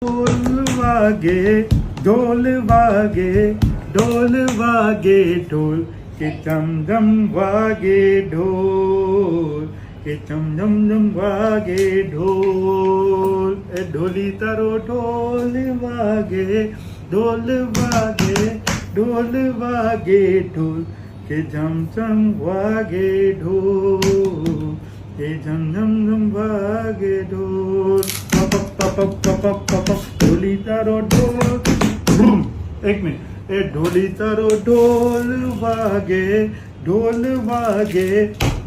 ढोल वागे ढोल वागे ढोल वागे ढोल के चम चम वागे ढोल के चम चम चम वागे ढोल ए ढोली तारो ढोल वागे ढोल वागे ढोल वागे ढोल के झम झम वागे ढोल के झम झम झम वागे ढोल ढोली तारो ढोल एक मिनट ए ढोली तारो ढोल वागे ढोल वागे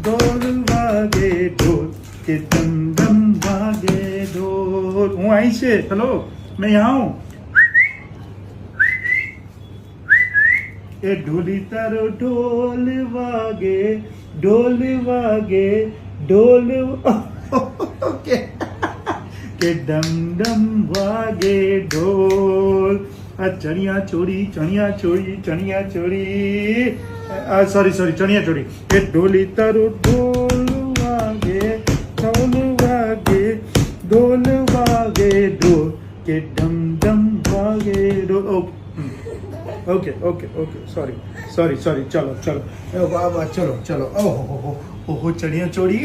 ढोल वागे ढोल के झम झम वागे ढोल હું અહીં છે હેલો मैं यहाँ हूँ ए ढोली तारो ढोल वागे ढोल ओके के डम डम वागे ढोल चनिया चोरी सॉरी चनिया चोरी ए ढोली तारो ढोल वागे ढोल ढोल के डम डम वागे ढोल ओके सॉरी चलो चलो चलो ओहो चनिया चोरी